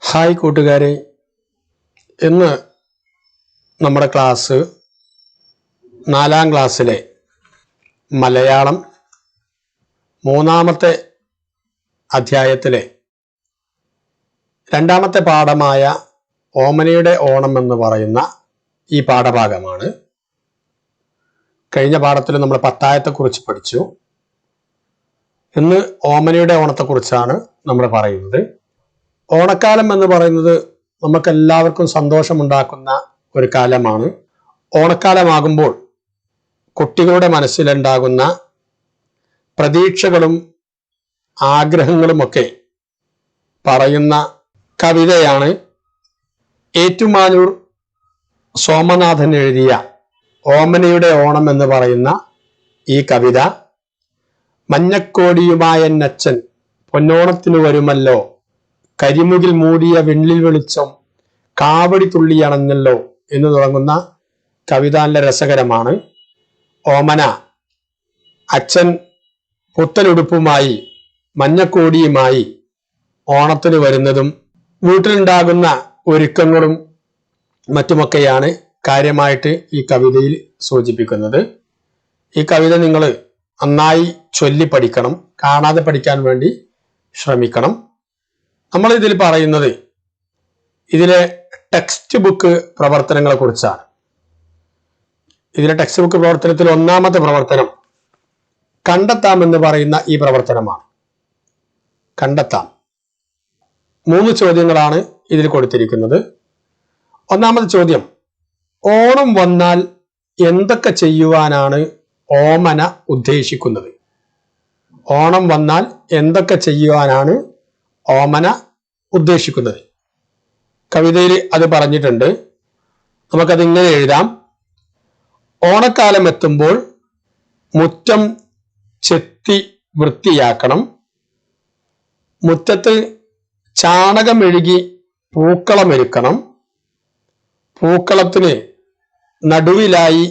Hi കൂട്ടുകാരെ, ഇന്ന് നമ്മുടെ ക്ലാസ് 4ാം ക്ലാസ്സിലെ മലയാളം 3ാമത്തെ അധ്യായത്തിലെ 2ാമത്തെ പാഠമായ ഓമനയുടെ ഓണം എന്ന് പറയുന്ന ഈ പാഠഭാഗമാണ്. കഴിഞ്ഞ പാഠത്തിൽ നമ്മൾ പത്തായത്തെക്കുറിച്ച് പഠിച്ചു. ഇന്ന് ഓമനയുടെ ഓണത്തെക്കുറിച്ചാണ് നമ്മൾ പറയുന്നത്. ഓണക്കാലം എന്ന് പറയുന്നത് നമുക്കെല്ലാവർക്കും സന്തോഷമുണ്ടാക്കുന്ന ഒരു കാലമാണ്. ഓണക്കാലമാകുമ്പോൾ കുട്ടികളുടെ മനസ്സിലുണ്ടാകുന്ന പ്രതീക്ഷകളും ആഗ്രഹങ്ങളുമൊക്കെ പറയുന്ന കവിതയാണ് ഏറ്റുമാനൂർ സോമനാഥൻ എഴുതിയ ഓമനയുടെ ഓണം എന്ന് പറയുന്ന ഈ കവിത. മഞ്ഞക്കോടിയുമായന്നച്ഛൻ പൊന്നോണത്തിനു വരുമല്ലോ, കരിമുകിൽ മൂടിയ വെണ്ണിൽ വെളിച്ചം കാവടി തുള്ളിയണഞ്ഞല്ലോ എന്ന് തുടങ്ങുന്ന കവിത നല്ല രസകരമാണ്. ഓമന അച്ഛൻ പുത്തനുടുപ്പുമായി മഞ്ഞക്കോടിയുമായി ഓണത്തിന് വരുന്നതും വീട്ടിലുണ്ടാകുന്ന ഒരുക്കങ്ങളും മറ്റുമൊക്കെയാണ് കാര്യമായിട്ട് ഈ കവിതയിൽ സൂചിപ്പിക്കുന്നത്. ഈ കവിത നിങ്ങൾ നന്നായി ചൊല്ലി പഠിക്കണം, കാണാതെ പഠിക്കാൻ വേണ്ടി ശ്രമിക്കണം. നമ്മൾ ഇതിൽ പറയുന്നത് ഇതിലെ ടെക്സ്റ്റ് ബുക്ക് പ്രവർത്തനങ്ങളെ കുറിച്ചാണ്. ഇതിലെ ടെക്സ്റ്റ് ബുക്ക് പ്രവർത്തനത്തിൽ 1ാമത്തെ പ്രവർത്തനം കണ്ടെത്താം എന്ന് പറയുന്ന ഈ പ്രവർത്തനമാണ്. കണ്ടെത്താം. 3 ചോദ്യങ്ങളാണ് ഇതിൽ കൊടുത്തിരിക്കുന്നത്. 1ാമത്തെ ചോദ്യം, ഓണം വന്നാൽ എന്തൊക്കെ ചെയ്യുവാനാണ് ഓമന ഉദ്ദേശിക്കുന്നത്? ഓണം വന്നാൽ എന്തൊക്കെ ചെയ്യുവാനാണ് ഓമന ഉദ്ദേശിക്കുന്നത്? കവിതയിൽ അത് പറഞ്ഞിട്ടുണ്ട്. നമുക്കതിങ്ങനെ എഴുതാം. ഓണക്കാലം എത്തുമ്പോൾ മുറ്റം ചെത്തി വൃത്തിയാക്കണം, മുറ്റത്ത് ചാണകമെഴുകി പൂക്കളമൊരുക്കണം, പൂക്കളത്തിന് നടുവിലായി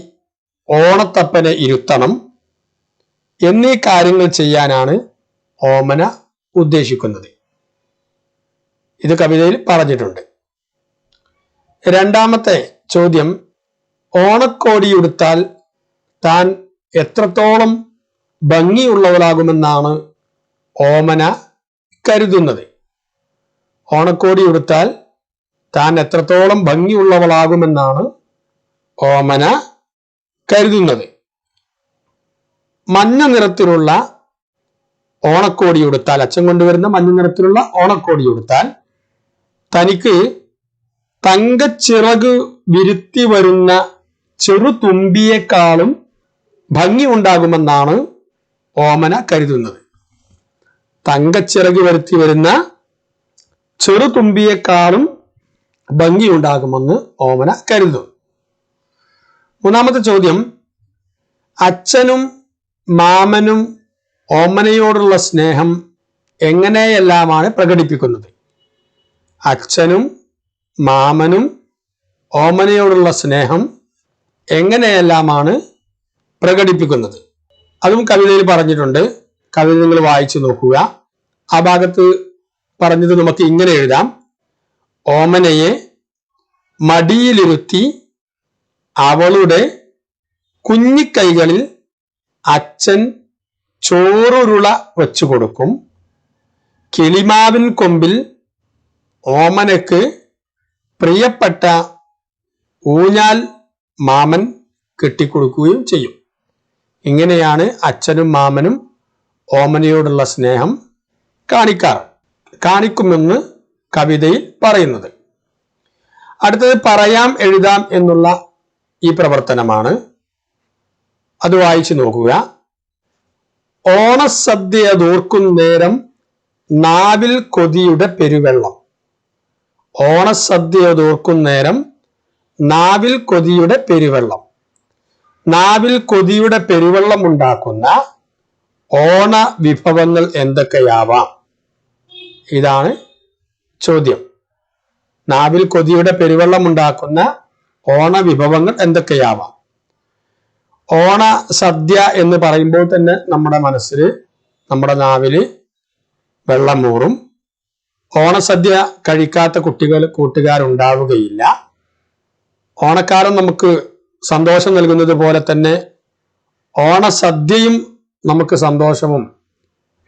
ഓണത്തപ്പനെ ഇരുത്തണം എന്നീ കാര്യങ്ങൾ ചെയ്യാനാണ് ഓമന ഉദ്ദേശിക്കുന്നത്. ഇത് കവിതയിൽ പറഞ്ഞിട്ടുണ്ട്. 2ാമത്തെ ചോദ്യം, ഓണക്കോടിയുടുത്താൽ താൻ എത്രത്തോളം ഭംഗിയുള്ളവളാകുമെന്നാണ് ഓമന കരുതുന്നത്? ഓണക്കോടിയുടുത്താൽ താൻ എത്രത്തോളം ഭംഗിയുള്ളവളാകുമെന്നാണ് ഓമന കരുതുന്നത്. മഞ്ഞ നിറത്തിലുള്ള ഓണക്കോടിയുടുത്താൽ, അച്ഛൻ കൊണ്ടുവരുന്ന മഞ്ഞ നിറത്തിലുള്ള ഓണക്കോടിയുടുത്താൽ തനിക്ക് തങ്കച്ചിറക് വിരുത്തി വരുന്ന ചെറുതുമ്പിയേക്കാളും ഭംഗി ഉണ്ടാകുമെന്നാണ് ഓമന കരുതുന്നത്. തങ്കച്ചിറക് വരുത്തി വരുന്ന ചെറുതുമ്പിയേക്കാളും ഭംഗി ഉണ്ടാകുമെന്ന് ഓമന കരുതുന്നു. 3ാമത്തെ ചോദ്യം, അച്ഛനും മാമനും ഓമനയോടുള്ള സ്നേഹം എങ്ങനെയെല്ലാമാണ് പ്രകടിപ്പിക്കുന്നത്? അച്ഛനും മാമനും ഓമനയോടുള്ള സ്നേഹം എങ്ങനെയെല്ലാമാണ് പ്രകടിപ്പിക്കുന്നത്? അതും കവിതയിൽ പറഞ്ഞിട്ടുണ്ട്. കവിത നിങ്ങൾ വായിച്ചു നോക്കുക. ആ ഭാഗത്ത് പറഞ്ഞത് നമുക്ക് ഇങ്ങനെ എഴുതാം. ഓമനയെ മടിയിലിരുത്തി അവളുടെ കുഞ്ഞിക്കൈകളിൽ അച്ഛൻ ചോറുരുള വെച്ചു കൊടുക്കും. കിളിമാവിൻ കൊമ്പിൽ ഓമനക്ക് പ്രിയപ്പെട്ട ഊഞ്ഞാൽ മാമൻ കെട്ടിക്കൊടുക്കുകയും ചെയ്യും. ഇങ്ങനെയാണ് അച്ഛനും മാമനും ഓമനയോടുള്ള സ്നേഹം കാണിക്കുമെന്ന് കവിതയിൽ പറയുന്നത്. അടുത്തത് പറയാം എഴുതാം എന്നുള്ള ഈ പ്രവർത്തനമാണ്. അത് വായിച്ചു നോക്കുക. ഓണസദ്യ ദോർക്കുന്നേരം നാവിൽ കൊതിയുടെ പെരുവെള്ളം. ഓണസദ്യ ദോർക്കുന്നേരം നാവിൽ കൊതിയുടെ പെരുവെള്ളം. നാവിൽ കൊതിയുടെ പെരുവെള്ളം ഉണ്ടാക്കുന്ന ഓണ വിഭവങ്ങൾ എന്തൊക്കെയാവാം? ഇതാണ് ചോദ്യം. നാവിൽ കൊതിയുടെ പെരുവെള്ളം ഉണ്ടാക്കുന്ന ഓണ വിഭവങ്ങൾ എന്തൊക്കെയാവാം? ഓണ സദ്യ എന്ന് പറയുമ്പോൾ തന്നെ നമ്മുടെ മനസ്സിൽ, നമ്മുടെ നാവില് വെള്ളം മൂറും. ഓണസദ്യ കഴിക്കാത്ത കൂട്ടുകാരുണ്ടാവുകയില്ല. ഓണക്കാലം നമുക്ക് സന്തോഷം നൽകുന്നത് പോലെ തന്നെ ഓണസദ്യയും നമുക്ക് സന്തോഷവും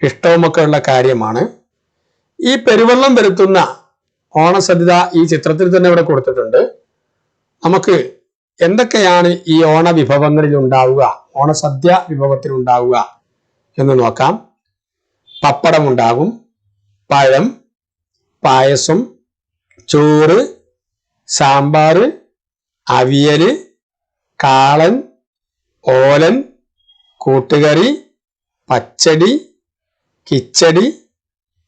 ഇഷ്ടവുമൊക്കെ ഉള്ള കാര്യമാണ്. ഈ പെരുവെള്ളം വരുത്തുന്ന ഓണസദ്യ ഈ ചിത്രത്തിൽ തന്നെ ഇവിടെ കൊടുത്തിട്ടുണ്ട്. നമുക്ക് എന്തൊക്കെയാണ് ഈ ഓണ വിഭവങ്ങളിൽ ഉണ്ടാവുക, ഓണസദ്യ വിഭവത്തിൽ ഉണ്ടാവുക എന്ന് നോക്കാം. പപ്പടം ഉണ്ടാകും, പഴം, പായസം, ചോറ്, സാമ്പാർ, അവിയല്, കാളൻ, ഓലൻ, കൂട്ടുകറി, പച്ചടി, കിച്ചടി,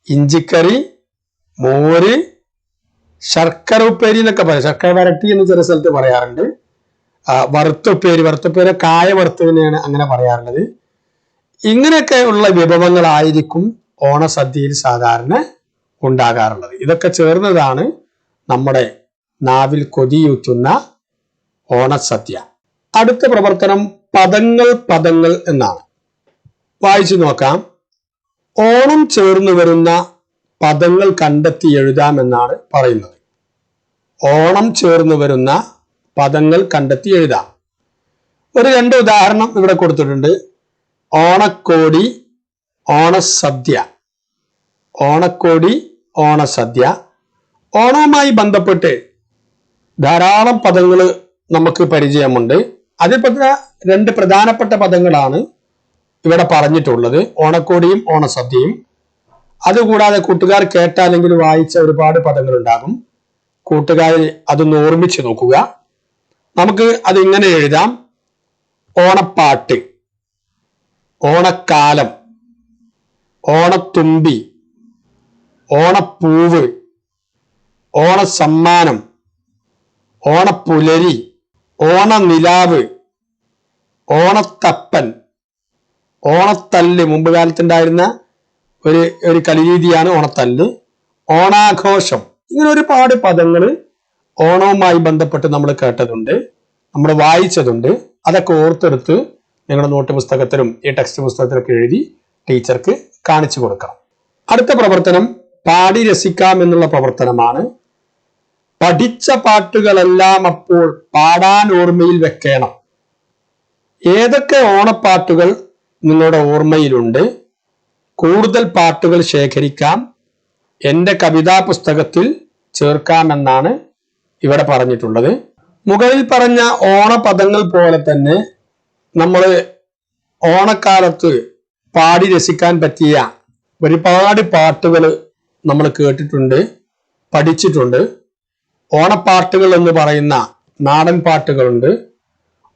ഇഞ്ചിക്കറി, മോര്, ശർക്കര ഉപ്പേരി എന്നൊക്കെ പറയാം. ശർക്കര വരട്ടി എന്ന് ചില സ്ഥലത്ത് പറയാറുണ്ട്. വറുത്തുപ്പേരി കായ വറുത്തതിനെയാണ് അങ്ങനെ പറയാറുള്ളത്. ഇങ്ങനെയൊക്കെ ഉള്ള വിഭവങ്ങളായിരിക്കും ഓണസദ്യയിൽ സാധാരണ ഉണ്ടാകാറുള്ളത്. ഇതൊക്കെ ചേർന്നതാണ് നമ്മുടെ നാവിൽ കൊതിയൂറ്റുന്ന ഓണസദ്യ. അടുത്ത പ്രവർത്തനം പദങ്ങൾ എന്നാണ്. വായിച്ചു നോക്കാം. ഓണം ചേർന്ന് വരുന്ന പദങ്ങൾ കണ്ടെത്തി എഴുതാമെന്നാണ് പറയുന്നത്. ഓണം ചേർന്ന് വരുന്ന പദങ്ങൾ കണ്ടെത്തി എഴുതാം. ഒരു 2 ഉദാഹരണം ഇവിടെ കൊടുത്തിട്ടുണ്ട്. ഓണക്കോടി, ഓണസദ്യ. ഓണക്കോടി, ഓണസദ്യ. ഓണവുമായി ബന്ധപ്പെട്ട് ധാരാളം പദങ്ങൾ നമുക്ക് പരിചയമുണ്ട്. അതിൽപ്പെട്ട 2 പ്രധാനപ്പെട്ട പദങ്ങളാണ് ഇവിടെ പറഞ്ഞിട്ടുള്ളത്, ഓണക്കോടിയും ഓണസദ്യയും. അതുകൂടാതെ കൂട്ടുകാർ കേട്ടാലെങ്കിൽ വായിച്ച ഒരുപാട് പദങ്ങൾ ഉണ്ടാകും. കൂട്ടുകാർ അതൊന്ന് ഓർമ്മിച്ച് നോക്കുക. നമുക്ക് അതിങ്ങനെ എഴുതാം. ഓണപ്പാട്ട്, ഓണക്കാലം, ഓണത്തുമ്പി, ഓണപ്പൂവ്, ഓണസമ്മാനം, ഓണപ്പുലരി, ഓണനിലാവ്, ഓണത്തപ്പൻ, ഓണത്തല്ല്. മുമ്പ് കാലത്തുണ്ടായിരുന്ന ഒരു കളിരീതിയാണ് ഓണത്തല്ല്. ഓണാഘോഷം. ഇങ്ങനെ ഒരുപാട് പദങ്ങൾ ഓണവുമായി ബന്ധപ്പെട്ട് നമ്മൾ കേട്ടതുണ്ട്, നമ്മൾ വായിച്ചതുണ്ട്. അതൊക്കെ ഓർത്തെടുത്ത് നിങ്ങളുടെ നോട്ട് പുസ്തകത്തിലും ഈ ടെക്സ്റ്റ് പുസ്തകത്തിലൊക്കെ എഴുതി ടീച്ചർക്ക് കാണിച്ചു കൊടുക്കണം. അടുത്ത പ്രവർത്തനം പാടി രസിക്കാം എന്നുള്ള പ്രവർത്തനമാണ്. പഠിച്ച പാട്ടുകളെല്ലാം അപ്പോൾ പാടാൻ ഓർമ്മയിൽ വെക്കണം. ഏതൊക്കെ ഓണപ്പാട്ടുകൾ നിങ്ങളുടെ ഓർമ്മയിലുണ്ട്? കൂടുതൽ പാട്ടുകൾ ശേഖരിക്കാം, എൻ്റെ കവിതാ പുസ്തകത്തിൽ ചേർക്കാമെന്നാണ് ഇവിടെ പറഞ്ഞിട്ടുള്ളത്. മുകളിൽ പറഞ്ഞ ഓണപദങ്ങൾ പോലെ തന്നെ നമ്മൾ ഓണക്കാലത്ത് പാടി രസിക്കാൻ പറ്റിയ ഒരുപാട് പാട്ടുകൾ നമ്മൾ കേട്ടിട്ടുണ്ട്, പഠിച്ചിട്ടുണ്ട്. ഓണപ്പാട്ടുകൾ എന്ന് പറയുന്ന നാടൻ പാട്ടുകളുണ്ട്.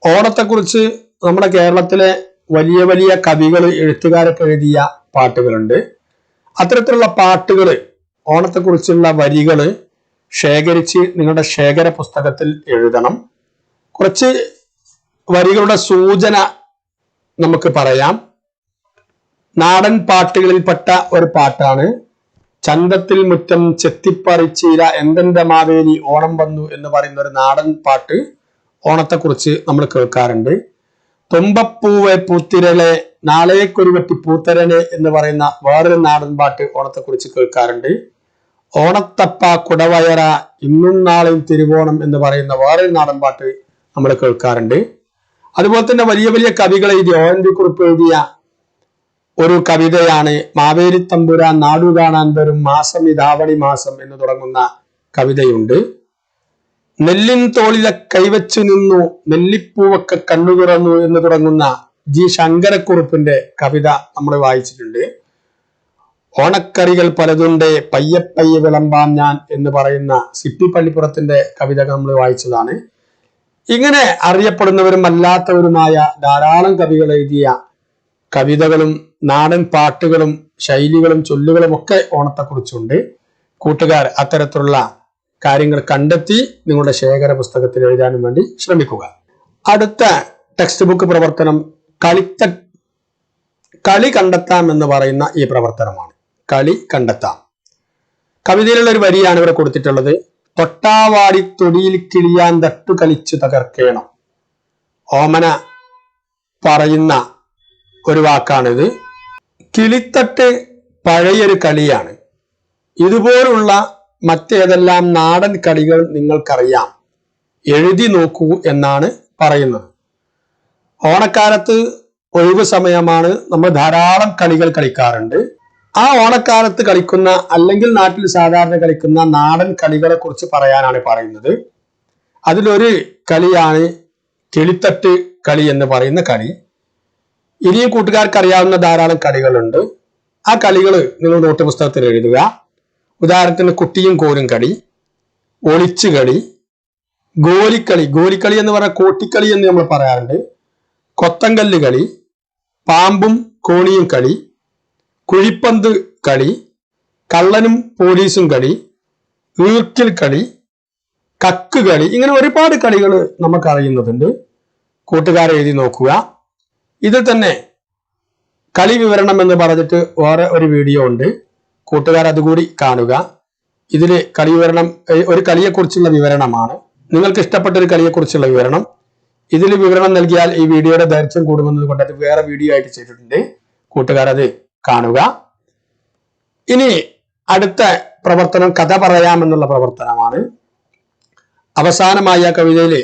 ഓണത്തെക്കുറിച്ച് നമ്മുടെ കേരളത്തിലെ വലിയ വലിയ കവികൾ, എഴുത്തുകാരൊക്കെ എഴുതിയ പാട്ടുകളുണ്ട്. അത്തരത്തിലുള്ള പാട്ടുകൾ, ഓണത്തെക്കുറിച്ചുള്ള വരികൾ ശേഖരിച്ച് നിങ്ങളുടെ ശേഖര പുസ്തകത്തിൽ എഴുതണം. കുറച്ച് വരികളുടെ സൂചന നമുക്ക് പറയാം. നാടൻ പാട്ടുകളിൽപ്പെട്ട ഒരു പാട്ടാണ് ചന്തത്തിൽ മുറ്റം ചെത്തിപ്പറിച്ചീര എന്തെന്റെ മാവേലി ഓണം വന്നു എന്ന് പറയുന്ന ഒരു നാടൻ പാട്ട് ഓണത്തെക്കുറിച്ച് നമ്മൾ കേൾക്കാറുണ്ട്. തുമ്പപ്പൂവെ പൂത്തിരലെ നാളേക്കൊരുവട്ടി പൂത്തരനെ എന്ന് പറയുന്ന വേറൊരു നാടൻ പാട്ട് ഓണത്തെക്കുറിച്ച് കേൾക്കാറുണ്ട്. ഓണത്തപ്പ കുടവയറ ഇന്നും നാളെയും തിരുവോണം എന്ന് പറയുന്ന വേറൊരു നാടൻ പാട്ട് നമ്മൾ കേൾക്കാറുണ്ട്. അതുപോലെ തന്നെ വലിയ വലിയ കവികൾ എഴുതിയ ONV കുറിപ്പ് എഴുതിയ ഒരു കവിതയാണ് മാവേലി തമ്പുരാൻ നാടു കാണാൻ വരും മാസം ഇതാവണി മാസം എന്ന് തുടങ്ങുന്ന കവിതയുണ്ട്. നെല്ലിൻ തോളിലെ കൈവച്ചു നിന്നു നെല്ലിപ്പൂവൊക്കെ കണ്ണു തുറന്നു എന്ന് തുടങ്ങുന്ന G ശങ്കരക്കുറുപ്പിന്റെ കവിത നമ്മൾ വായിച്ചിട്ടുണ്ട്. ഓണക്കറികൾ പലതുണ്ട് പയ്യെ വിളമ്പാം ഞാൻ എന്ന് പറയുന്ന സിപ്പി പള്ളിപ്പുറത്തിന്റെ കവിത നമ്മൾ വായിച്ചതാണ്. ഇങ്ങനെ അറിയപ്പെടുന്നവരും അല്ലാത്തവരുമായ ധാരാളം കവികൾ എഴുതിയ കവിതകളും നാടൻ പാട്ടുകളും ശൈലികളും ചൊല്ലുകളും ഒക്കെ ഓണത്തെക്കുറിച്ചുണ്ട്. കൂട്ടുകാർ അത്തരത്തിലുള്ള കാര്യങ്ങൾ കണ്ടെത്തി നിങ്ങളുടെ ശേഖര പുസ്തകത്തിൽ എഴുതാനും വേണ്ടി ശ്രമിക്കുക. അടുത്ത ടെക്സ്റ്റ് ബുക്ക് പ്രവർത്തനം കളി കണ്ടെത്താം എന്ന് പറയുന്ന ഈ പ്രവർത്തനമാണ്. കളി കണ്ടെത്താം. കവിതയിലുള്ള ഒരു വരിയാണ് ഇവിടെ കൊടുത്തിട്ടുള്ളത്. തൊട്ടാവാടി തൊടിയിൽ കിളിയാൻ തട്ടു കളിച്ചു തകർക്കേണം. ഓമന പറയുന്ന ഒരു വാക്കാണിത്. കിളിത്തട്ട് പഴയൊരു കളിയാണ്. ഇതുപോലുള്ള മറ്റേതെല്ലാം നാടൻ കളികൾ നിങ്ങൾക്കറിയാം, എഴുതി നോക്കൂ എന്നാണ് പറയുന്നത്. ഓണക്കാലത്ത് ഒഴിവ് സമയമാണ്, നമ്മൾ ധാരാളം കളികൾ കളിക്കാറുണ്ട്. ആ ഓണക്കാലത്ത് കളിക്കുന്ന അല്ലെങ്കിൽ നാട്ടിൽ സാധാരണ കളിക്കുന്ന നാടൻ കളികളെ കുറിച്ച് പറയാനാണ് പറയുന്നത്. അതിലൊരു കളിയാണ് കിളിത്തട്ട് കളി എന്ന് പറയുന്ന കളി. ഇനിയും കൂട്ടുകാർക്ക് അറിയാവുന്ന ധാരാളം കളികളുണ്ട്. ആ കളികൾ നിങ്ങൾ നോട്ട് പുസ്തകത്തിൽ എഴുതുക. ഉദാഹരണത്തിന് കുട്ടിയും കോലും കളി, ഒളിച്ചുകളി, ഗോലിക്കളി, ഗോലിക്കളി എന്ന് പറഞ്ഞാൽ കോട്ടിക്കളി എന്ന് നമ്മൾ പറയാറുണ്ട്, കൊത്തങ്കല്ല് കളി, പാമ്പും കോണിയും കളി, കുഴിപ്പന്ത് കളി, കള്ളനും പോലീസും കളി, ഈർക്കിൽ കളി, കക്ക് കളി, ഇങ്ങനെ ഒരുപാട് കളികൾ നമുക്ക് അറിയുന്നതുണ്ട്. കൂട്ടുകാരെ എഴുതി നോക്കുക. ഇതിൽ തന്നെ കളി വിവരണം എന്ന് പറഞ്ഞിട്ട് വേറെ ഒരു വീഡിയോ ഉണ്ട്, കൂട്ടുകാർ അതുകൂടി കാണുക. ഇതിൽ കളി വിവരണം ഒരു കളിയെക്കുറിച്ചുള്ള വിവരണമാണ്. നിങ്ങൾക്ക് ഇഷ്ടപ്പെട്ട ഒരു കളിയെക്കുറിച്ചുള്ള വിവരണം. ഇതിൽ വിവരണം നൽകിയാൽ ഈ വീഡിയോയുടെ ദൈർഘ്യം കൂടുമെന്നത് കൊണ്ട് അത് വേറെ വീഡിയോ ആയിട്ട് ചെയ്തിട്ടുണ്ട്, കൂട്ടുകാർ അത് കാണുക. ഇനി അടുത്ത പ്രവർത്തനം കഥ പറയാമെന്നുള്ള പ്രവർത്തനമാണ്. അവസാനമായ ആ കവിതയില്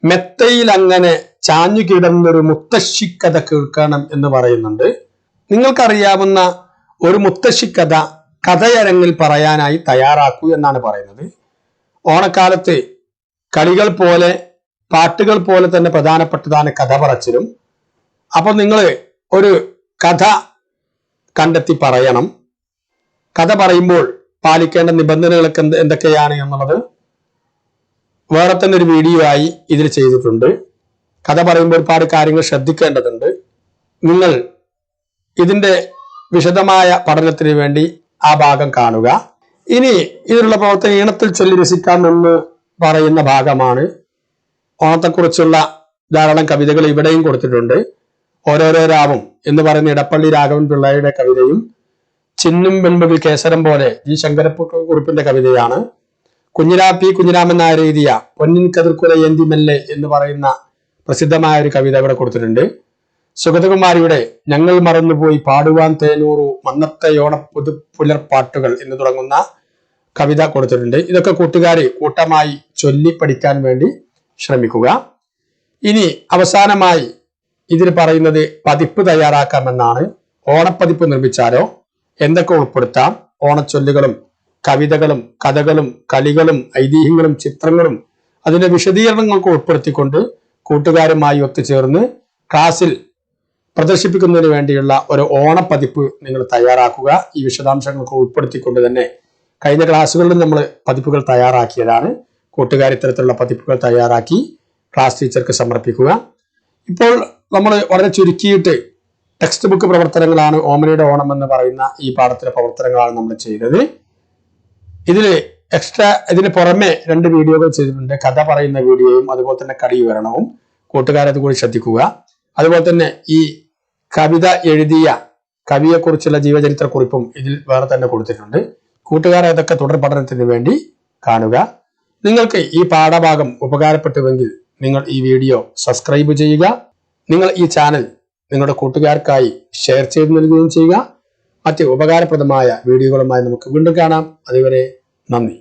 മെത്തയിൽ അങ്ങനെ ചാഞ്ഞു കിടന്നൊരു മുത്തശ്ശിക്കഥ കേൾക്കണം എന്ന് പറയുന്നുണ്ട്. നിങ്ങൾക്കറിയാവുന്ന ഒരു മുത്തശ്ശിക്കഥ കഥയരങ്ങിൽ പറയാനായി തയ്യാറാക്കൂ എന്നാണ് പറയുന്നത്. ഓണക്കാലത്ത് കളികൾ പോലെ പാട്ടുകൾ പോലെ തന്നെ പ്രധാനപ്പെട്ടതാണ് കഥ പറച്ചിലും. അപ്പൊ നിങ്ങൾ ഒരു കഥ കണ്ടെത്തി പറയണം. കഥ പറയുമ്പോൾ പാലിക്കേണ്ട നിബന്ധനകളൊക്കെ എന്തൊക്കെയാണ് എന്നുള്ളത് വേറെ തന്നെ ഒരു വീഡിയോ ആയി ഇതിൽ ചെയ്തിട്ടുണ്ട്. കഥ പറയുമ്പോൾ ഒരുപാട് കാര്യങ്ങൾ ശ്രദ്ധിക്കേണ്ടതുണ്ട്. നിങ്ങൾ ഇതിന്റെ വിശദമായ പഠനത്തിന് വേണ്ടി ആ ഭാഗം കാണുക. ഇനി ഇതിലുള്ള പ്രവർത്തനം ഈണത്തിൽ ചൊല്ലി രസിക്കാം എന്ന് പറയുന്ന ഭാഗമാണ്. ഓണത്തെക്കുറിച്ചുള്ള ധാരാളം കവിതകൾ ഇവിടെയും കൊടുത്തിട്ടുണ്ട്. ഓരോരോ രാവും എന്ന് പറയുന്ന ഇടപ്പള്ളി രാഘവൻ പിള്ളയുടെ കവിതയും ചിന്നും വെൺപകിൽ കേസരം പോലെ ജി ശങ്കരക്കുറുപ്പിന്റെ കവിതയാണ്. കുഞ്ഞിരാമൻ നായർ എഴുതിയ പൊന്നിൻ കതിർക്കുല ഏന്തി മെല്ലെ എന്ന് പറയുന്ന പ്രസിദ്ധമായ ഒരു കവിത ഇവിടെ കൊടുത്തിട്ടുണ്ട്. സുഗതകുമാരിയുടെ ഞങ്ങൾ മറന്നുപോയി പാടുവാൻ തേനൂറു മന്നത്തെ ഓണ പുലർപ്പാട്ടുകൾ എന്ന് തുടങ്ങുന്ന കവിത കൊടുത്തിട്ടുണ്ട്. ഇതൊക്കെ കൂട്ടുകാരെ കൂട്ടമായി ചൊല്ലി പഠിക്കാൻ വേണ്ടി ശ്രമിക്കുക. ഇനി അവസാനമായി ഇതിൽ പറയുന്നത് പതിപ്പ് തയ്യാറാക്കാമെന്നാണ്. ഓണപ്പതിപ്പ് നിർമ്മിച്ചാലോ, എന്തൊക്കെ ഉൾപ്പെടുത്താം? ഓണച്ചൊല്ലുകളും കവിതകളും കഥകളും കളികളും ഐതിഹ്യങ്ങളും ചിത്രങ്ങളും അതിന്റെ വിശദീകരണങ്ങൾക്ക് ഉൾപ്പെടുത്തിക്കൊണ്ട് കൂട്ടുകാരുമായി ഒത്തുചേർന്ന് ക്ലാസ്സിൽ പ്രദർശിപ്പിക്കുന്നതിന് വേണ്ടിയുള്ള ഒരു ഓണപ്പതിപ്പ് നിങ്ങൾ തയ്യാറാക്കുക. ഈ വിശദാംശങ്ങൾക്ക് ഉൾപ്പെടുത്തിക്കൊണ്ട് തന്നെ കഴിഞ്ഞ ക്ലാസ്സുകളിലും നമ്മൾ പതിപ്പുകൾ തയ്യാറാക്കിയതാണ്. കൂട്ടുകാർ ഇത്തരത്തിലുള്ള പതിപ്പുകൾ തയ്യാറാക്കി ക്ലാസ് ടീച്ചർക്ക് സമർപ്പിക്കുക. ഇപ്പോൾ നമ്മൾ വളരെ ചുരുക്കിയിട്ട് ടെക്സ്റ്റ് ബുക്ക് പ്രവർത്തനങ്ങളാണ് ഓമനയുടെ ഓണം എന്ന് പറയുന്ന ഈ പാഠത്തിലെ പ്രവർത്തനങ്ങളാണ് നമ്മൾ ചെയ്തത്. ഇതിന് പുറമെ 2 വീഡിയോകൾ ചെയ്തിട്ടുണ്ട്. കഥ പറയുന്ന വീഡിയോയും അതുപോലെ തന്നെ കളി വിവരണവും. കൂട്ടുകാരത് കൂടി ശ്രദ്ധിക്കുക. അതുപോലെ തന്നെ ഈ കവിത എഴുതിയ കവിയെക്കുറിച്ചുള്ള ജീവചരിത്ര കുറിപ്പും ഇതിൽ വേറെ തന്നെ കൊടുത്തിട്ടുണ്ട്. കൂട്ടുകാരെ അതൊക്കെ തുടർ പഠനത്തിന് വേണ്ടി കാണുക. നിങ്ങൾക്ക് ഈ പാഠഭാഗം ഉപകാരപ്പെട്ടുവെങ്കിൽ നിങ്ങൾ ഈ വീഡിയോ സബ്സ്ക്രൈബ് ചെയ്യുക. നിങ്ങൾ ഈ ചാനൽ നിങ്ങളുടെ കൂട്ടുകാർക്കായി ഷെയർ ചെയ്ത് നൽകുകയും ചെയ്യുക. മറ്റ് ഉപകാരപ്രദമായ വീഡിയോകളുമായി നമുക്ക് വീണ്ടും കാണാം. അതുവരെ നന്ദി.